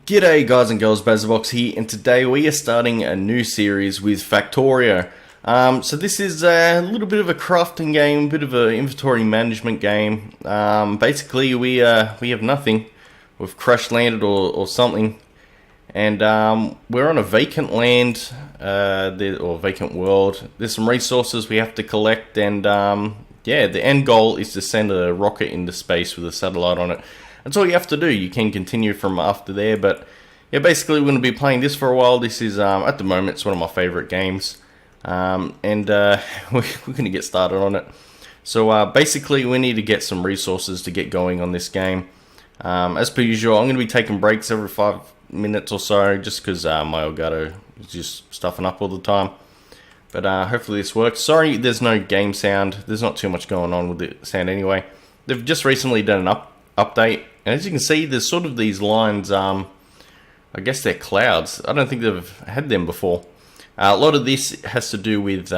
G'day guys and girls, Bazbox here, and today we are starting a new series with Factorio. So this is a little bit of a crafting game, a bit of an inventory management game. Basically we have nothing. We've crash landed or something, and we're on a vacant land, or vacant world. There's some resources we have to collect, and yeah, the end goal is to send a rocket into space with a satellite on it. That's all you have to do. You can continue from after there, but yeah, basically we're going to be playing this for a while. This is, at the moment, it's one of my favorite games, and we're going to get started on it. So basically we need to get some resources to get going on this game. As per usual, I'm going to be taking breaks every 5 minutes or so, just because my Elgato is just stuffing up all the time. But hopefully this works. Sorry there's no game sound. There's not too much going on with the sound anyway. They've just recently done an update, and as you can see, there's sort of these lines. I guess they're clouds. I don't think they've had them before. A lot of this has to do with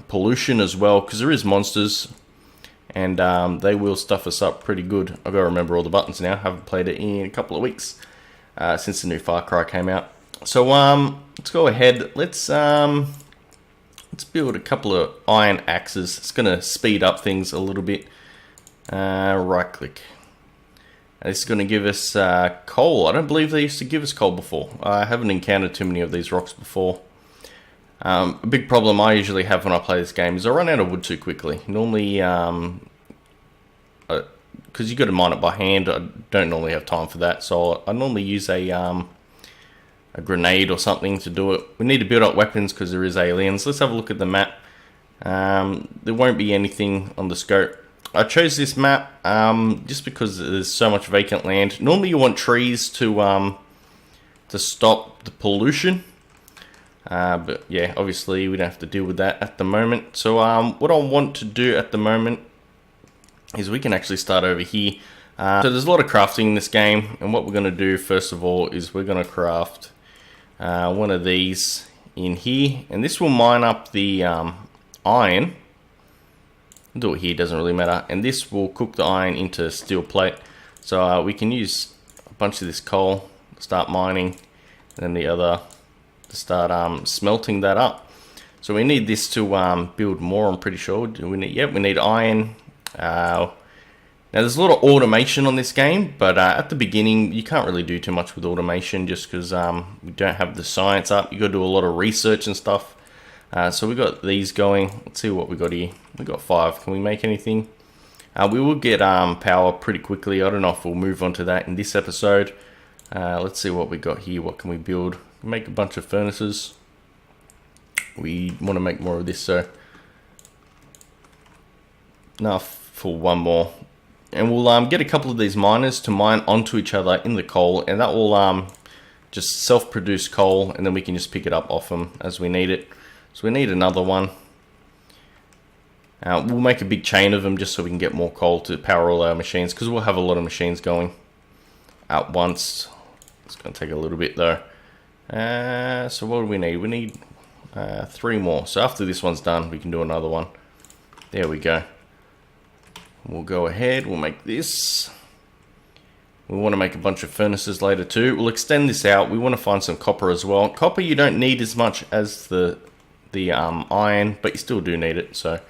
pollution as well, because there is monsters, and they will stuff us up pretty good. I've got to remember all the buttons now. I haven't played it in a couple of weeks since the new Far Cry came out. So let's go ahead. Let's build a couple of iron axes. It's going to speed up things a little bit. Right click. And this is going to give us coal. I don't believe they used to give us coal before. I haven't encountered too many of these rocks before. A big problem I usually have when I play this game is I run out of wood too quickly. Normally, because you got to mine it by hand, I don't normally have time for that. So I normally use a grenade or something to do it. We need to build up weapons because there is aliens. Let's have a look at the map. There won't be anything on the scope. I chose this map just because there's so much vacant land. Normally you want trees to stop the pollution. But yeah, obviously we don't have to deal with that at the moment. So what I want to do at the moment is we can actually start over here. So there's a lot of crafting in this game, and what we're going to do first of all is we're going to craft one of these in here, and this will mine up the iron. Do it here, doesn't really matter, and this will cook the iron into steel plate. So we can use a bunch of this coal to start mining, and then the other to start smelting that up. So we need this to build more, I'm pretty sure. We need iron. Now there's a lot of automation on this game, but at the beginning you can't really do too much with automation just because we don't have the science up. You got to do a lot of research and stuff. So we got these going. Let's see what we got here. We got 5. Can we make anything? We will get power pretty quickly. I don't know if we'll move on to that in this episode. Let's see what we got here. What can we build? Make a bunch of furnaces. We want to make more of this, so enough for one more. And we'll get a couple of these miners to mine onto each other in the coal, and that will just self-produce coal, and then we can just pick it up off them as we need it. So we need another one. We'll make a big chain of them just so we can get more coal to power all our machines, because we'll have a lot of machines going at once. It's going to take a little bit though. So what do we need? We need 3 more. So after this one's done, we can do another one. There we go. We'll go ahead, we'll make this. We want to make a bunch of furnaces later too. We'll extend this out. We want to find some copper as well. Copper you don't need as much as the iron, but you still do need it. So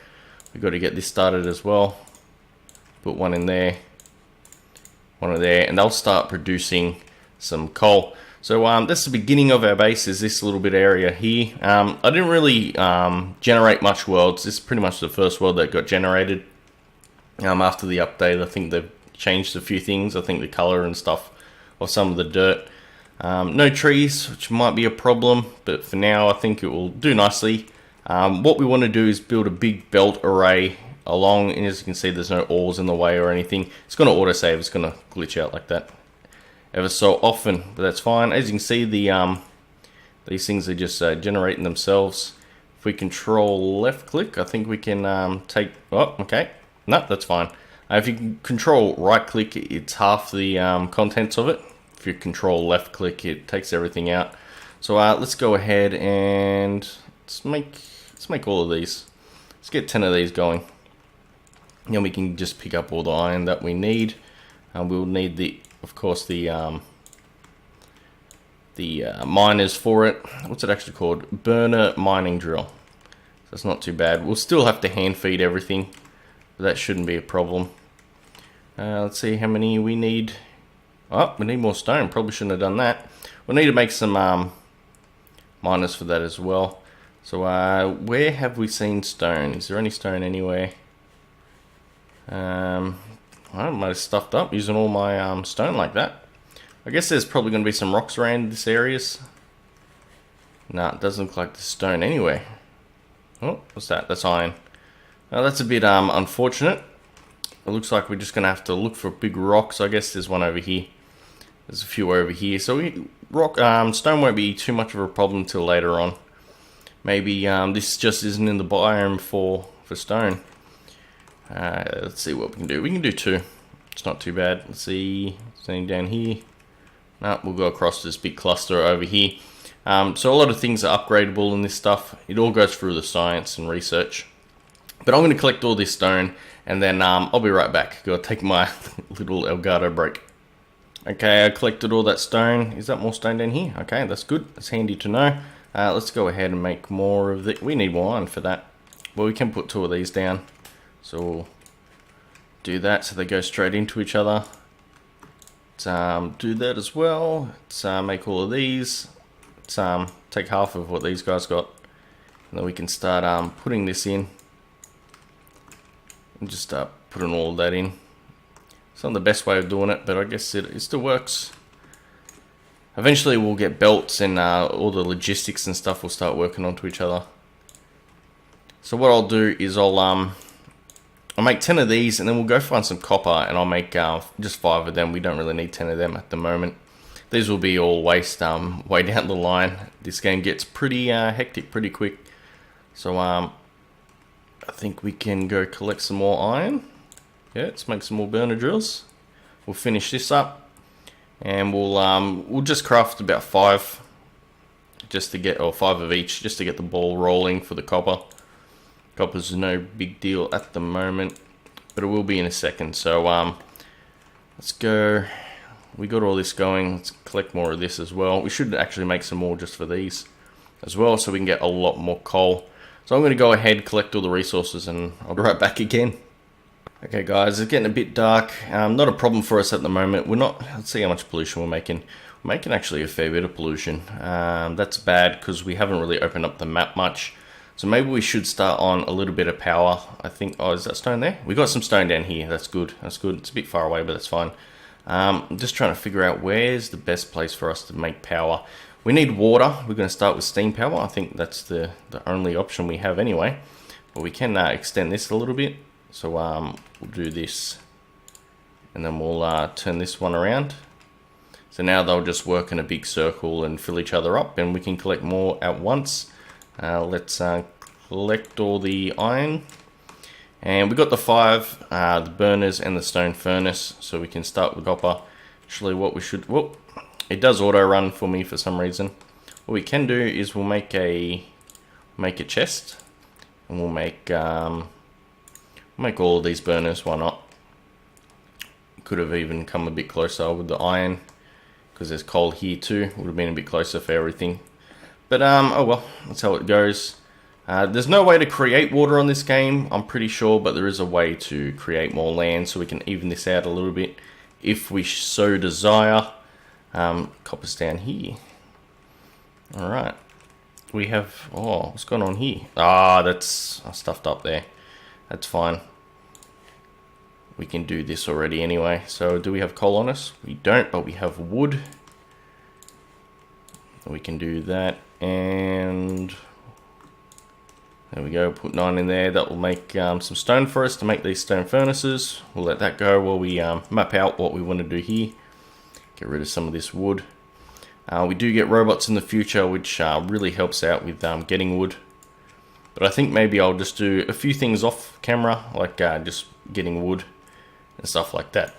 we've got to get this started as well. Put one in there, one in there, and they'll start producing some coal. So that's the beginning of our base, is this little bit area here. I didn't really generate much worlds. This is pretty much the first world that got generated. After the update, I think they've changed a few things. I think the color and stuff of some of the dirt. No trees, which might be a problem, but for now I think it will do nicely. What we want to do is build a big belt array along, and as you can see there's no ores in the way or anything. It's going to autosave, it's going to glitch out like that ever so often, but that's fine. As you can see, these things are just generating themselves. If we control left click, I think we can take, oh okay, no, that's fine. If you control right click, it's half the contents of it. If you control left click, it takes everything out. So let's go ahead and let's make all of these. Let's get 10 of these going. Then we can just pick up all the iron that we need. We'll need of course the miners for it. What's it actually called? Burner mining drill. So it's not too bad. We'll still have to hand feed everything, but that shouldn't be a problem. Let's see how many we need. Oh, we need more stone. Probably shouldn't have done that. We'll need to make some miners for that as well. So where have we seen stone? Is there any stone anywhere? I might have stuffed up using all my stone like that. I guess there's probably going to be some rocks around this areas. Nah, it doesn't look like there's stone anywhere. Oh, what's that? That's iron. Now that's a bit unfortunate. It looks like we're just going to have to look for big rocks. I guess there's one over here. There's a few over here. So stone won't be too much of a problem until later on. Maybe this just isn't in the biome for stone. Let's see what we can do. We can do 2. It's not too bad. Let's see. Something down here. No, we'll go across this big cluster over here. So a lot of things are upgradable in this stuff. It all goes through the science and research. But I'm going to collect all this stone, and then I'll be right back. Go take my little Elgato break. Okay, I collected all that stone. Is that more stone down here? Okay, that's good. That's handy to know. Let's go ahead and make more of it. We need more iron for that. Well, we can put 2 of these down. So we'll do that so they go straight into each other. Let's do that as well. Let's make all of these. Let's take half of what these guys got. And then we can start putting this in. And just start putting all of that in. It's not the best way of doing it, but I guess it still works. Eventually we'll get belts and all the logistics and stuff will start working onto each other. So what I'll do is I'll make 10 of these, and then we'll go find some copper, and I'll make just 5 of them. We don't really need 10 of them at the moment. These will be all waste way down the line. This game gets pretty hectic pretty quick. So I think we can go collect some more iron. Yeah, let's make some more burner drills. We'll finish this up, and we'll just craft about 5 just to get, or 5 of each, just to get the ball rolling for the copper. Copper's no big deal at the moment, but it will be in a second. So let's go. We got all this going. Let's collect more of this as well. We should actually make some more just for these as well, so we can get a lot more coal. So I'm going to go ahead, collect all the resources, and I'll be right back again. Okay guys, it's getting a bit dark. Not a problem for us at the moment. Let's see how much pollution we're making. We're making actually a fair bit of pollution. That's bad because we haven't really opened up the map much. So maybe we should start on a little bit of power. I think, oh, is that stone there? We got some stone down here. That's good. That's good. It's a bit far away, but that's fine. I'm just trying to figure out where's the best place for us to make power. We need water. We're going to start with steam power. I think that's the only option we have anyway. But we can extend this a little bit. So we'll do this. And then we'll turn this one around. So now they'll just work in a big circle and fill each other up. And we can collect more at once. Let's collect all the iron, and we got the 5 the burners and the stone furnace, so we can start with copper. Actually, what we should, whoop, it does auto run for me for some reason. What we can do is we'll make a chest, and we'll make all of these burners. Why not? Could have even come a bit closer with the iron, because there's coal here too. Would have been a bit closer for everything. But, oh well, that's how it goes. There's no way to create water on this game, I'm pretty sure, but there is a way to create more land, so we can even this out a little bit, if we so desire. Copper's down here. Alright. We have, oh, what's going on here? Ah, that's stuffed up there. That's fine. We can do this already anyway. So, do we have coal on us? We don't, but we have wood. We can do that. And there we go, put 9 in there. That will make some stone for us to make these stone furnaces. We'll let that go while we map out what we want to do here. Get rid of some of this wood. We do get robots in the future, which really helps out with getting wood. But I think maybe I'll just do a few things off camera, like just getting wood and stuff like that.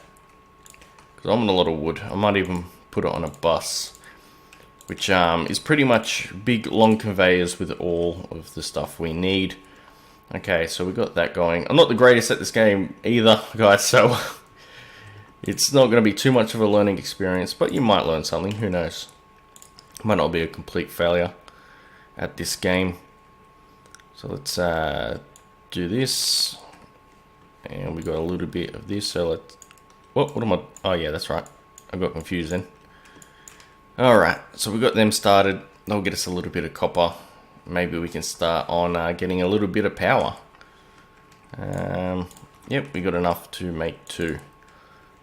Because I'm on a lot of wood. I might even put it on a bus, which is pretty much big long conveyors with all of the stuff we need. Okay, so we got that going. I'm not the greatest at this game either, guys, so it's not going to be too much of a learning experience, but you might learn something, who knows. Might not be a complete failure at this game. So let's do this, and we got a little bit of this. So let's. What am I? Oh yeah, that's right. I got confused then. All right, so we got them started. They'll get us a little bit of copper. Maybe we can start on getting a little bit of power. Yep, we got enough to make 2.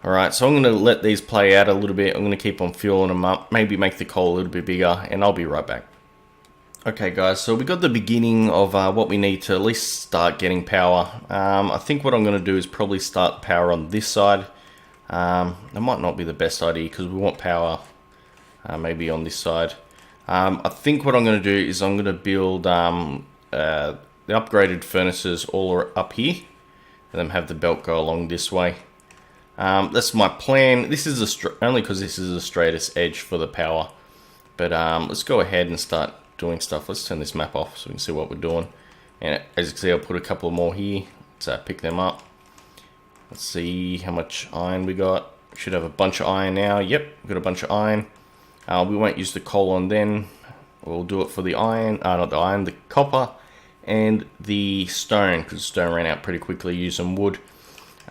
All right, so I'm going to let these play out a little bit. I'm going to keep on fueling them up, maybe make the coal a little bit bigger, and I'll be right back. Okay guys, so we got the beginning of what we need to at least start getting power. I think what I'm going to do is probably start power on this side. That might not be the best idea because we want power maybe on this side. I think what I'm going to do is I'm going to build the upgraded furnaces all up here, and then have the belt go along this way. That's my plan. This is only because this is the straightest edge for the power. But let's go ahead and start doing stuff. Let's turn this map off so we can see what we're doing. And as you can see, I'll put a couple more here. Let's pick them up. Let's see how much iron we got. Should have a bunch of iron now. Yep, we've got a bunch of iron. We won't use the coal on then. We'll do it for the iron, not the iron, the copper and the stone, because stone ran out pretty quickly. Use some wood.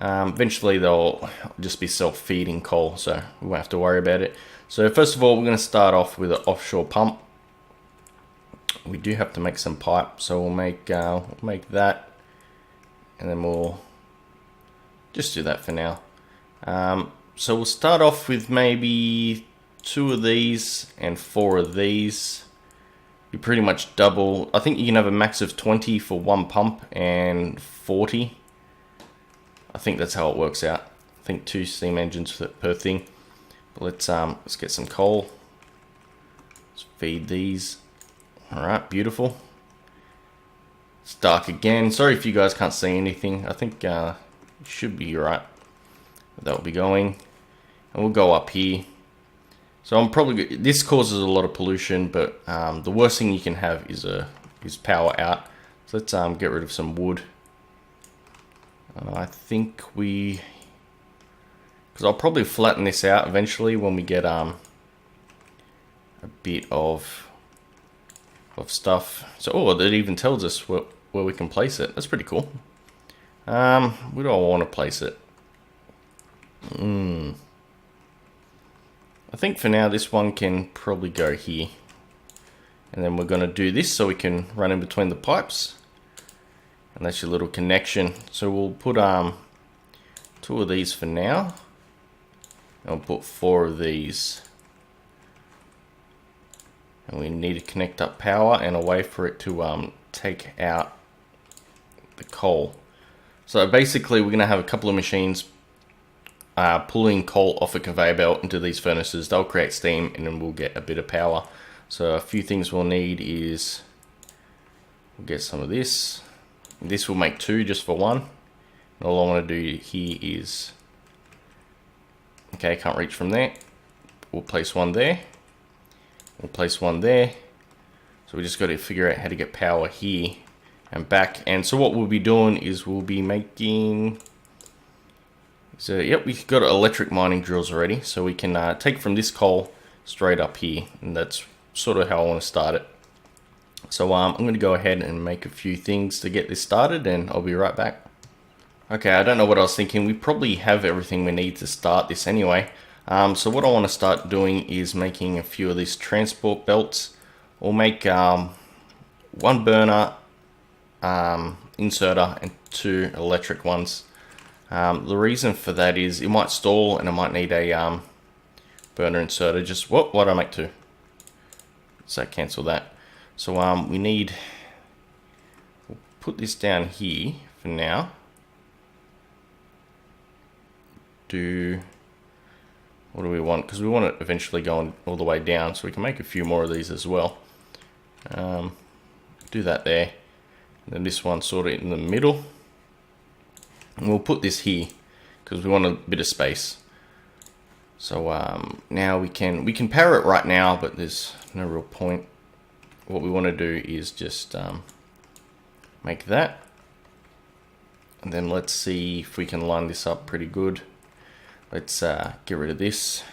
Eventually they'll just be self-feeding coal, so we won't have to worry about it. So first of all, we're going to start off with an offshore pump. We do have to make some pipe, so we'll make that, and then we'll just do that for now. So we'll start off with maybe 2 of these and 4 of these. You pretty much double. I think you can have a max of 20 for 1 pump and 40. I think that's how it works out. I think 2 steam engines per thing. But let's get some coal. Let's feed these. All right, beautiful. It's dark again. Sorry if you guys can't see anything. I think it should be right. That'll be going, and we'll go up here. So I'm probably, this causes a lot of pollution, but the worst thing you can have is power out. So let's get rid of some wood. I think because I'll probably flatten this out eventually when we get a bit of stuff. So that even tells us where we can place it. That's pretty cool. Where do I want to place it? I think for now this one can probably go here, and then we're going to do this so we can run in between the pipes, and that's your little connection. So we'll put 2 of these for now, and we'll put 4 of these, and we need to connect up power and a way for it to take out the coal. So basically we're going to have a couple of machines pulling coal off a conveyor belt into these furnaces. They'll create steam, and then we'll get a bit of power. So a few things we'll need is we'll get some of this. This will make 2 just for 1. And all I want to do here is, okay, can't reach from there. We'll place 1 there. We'll place 1 there. So we just got to figure out how to get power here and back. And so what we'll be doing is we'll be making. So yep, we've got electric mining drills already, so we can take from this coal straight up here, and that's sort of how I want to start it. So I'm going to go ahead and make a few things to get this started, and I'll be right back. Okay, I don't know what I was thinking. We probably have everything we need to start this anyway. So what I want to start doing is making a few of these transport belts. We'll make 1 burner inserter and 2 electric ones. The reason for that is it might stall, and I might need a burner inserter. Just what I make 2? So cancel that. So we'll put this down here for now. What do we want? Because we want it eventually going all the way down, so we can make a few more of these as well. Do that there, and then this one sort of in the middle. And we'll put this here because we want a bit of space. So now we can power it right now, but there's no real point. What we want to do is just make that, and then let's see if we can line this up pretty good. Let's get rid of this.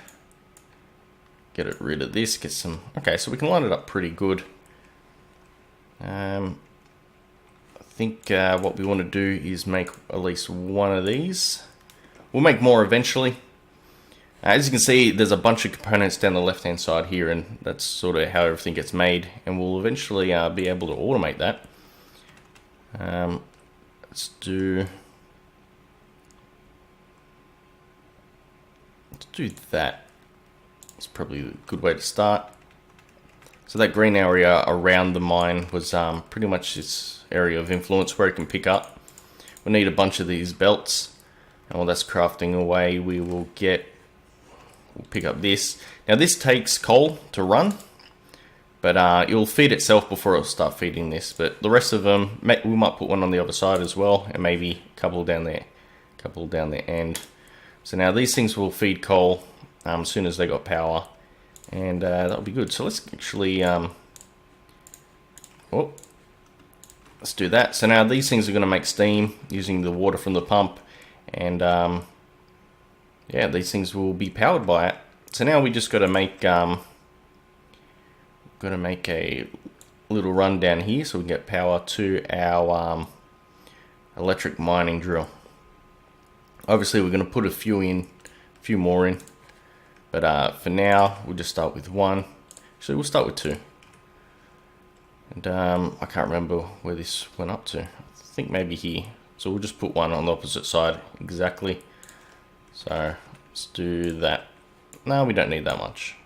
get it rid of this, get some, okay, so we can line it up pretty good. I think what we want to do is make at least one of these. We'll make more eventually. As you can see, there's a bunch of components down the left hand side here, and that's sort of how everything gets made, and we'll eventually be able to automate that. Let's do that. It's probably a good way to start. So that green area around the mine was pretty much its area of influence where it can pick up. We'll need a bunch of these belts, and while that's crafting away, we'll pick up this. Now this takes coal to run, but it'll feed itself before it'll start feeding this. But the rest of them, we might put one on the other side as well, and maybe a couple down there, end. So now these things will feed coal as soon as they got power, and that'll be good. So let's actually, let's do that. So now these things are going to make steam using the water from the pump, and yeah, these things will be powered by it. So now we just got to make a little run down here so we can get power to our electric mining drill. Obviously, we're going to put a few more in, but for now, we'll just start with one. Actually, we'll start with two. And I can't remember where this went up to. I think maybe here. So we'll just put one on the opposite side exactly. So let's do that. No, we don't need that much.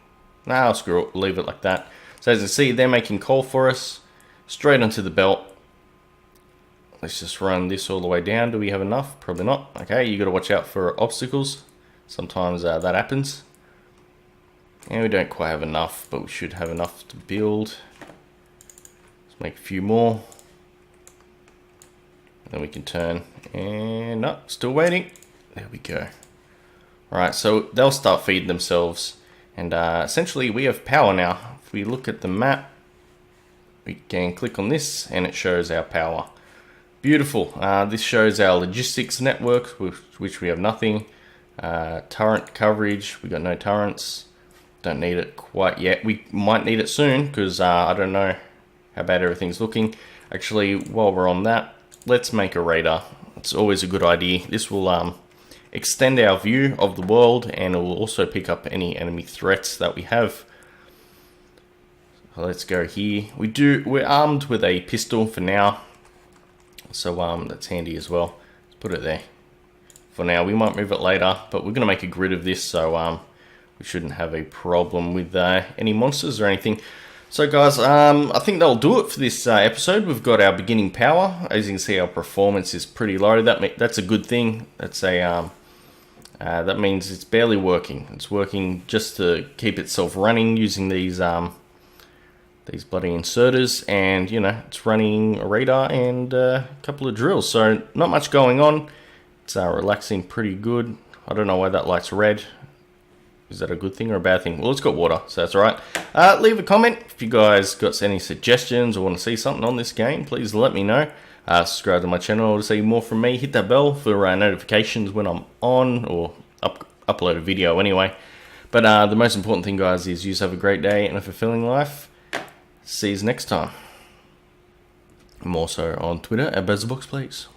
No, screw it, we'll leave it like that. So as you can see, they're making coal for us straight onto the belt. Let's just run this all the way down. Do we have enough? Probably not. Okay, you got to watch out for obstacles. Sometimes that happens. And we don't quite have enough, but we should have enough to build. Let's make a few more. Then we can turn. And no, still waiting. There we go. Alright, so they'll start feeding themselves. And essentially we have power now. If we look at the map, we can click on this and it shows our power. Beautiful. This shows our logistics network, which we have nothing. Turret coverage, we got no turrets. Don't need it quite yet. We might need it soon because I don't know how bad everything's looking. Actually, while we're on that, let's make a radar. It's always a good idea. This will extend our view of the world, and it will also pick up any enemy threats that we have. So let's go here. We're armed with a pistol for now, so that's handy as well. Let's put it there for now. We might move it later, but we're gonna make a grid of this, so we shouldn't have a problem with any monsters or anything. So guys, I think that'll do it for this episode. We've got our beginning power. As you can see, our performance is pretty low. That's a good thing. That's a that means it's barely working. It's working just to keep itself running using these bloody inserters, and you know, it's running a radar and a couple of drills. So not much going on. It's relaxing pretty good. I don't know why that light's red. Is that a good thing or a bad thing? Well, it's got water, so that's alright. Leave a comment if you guys got any suggestions or want to see something on this game. Please let me know. Subscribe to my channel to see more from me. Hit that bell for notifications when I'm on or upload a video anyway. But the most important thing, guys, is you have a great day and a fulfilling life. See you next time. I'm also on Twitter at BezzaBox, please.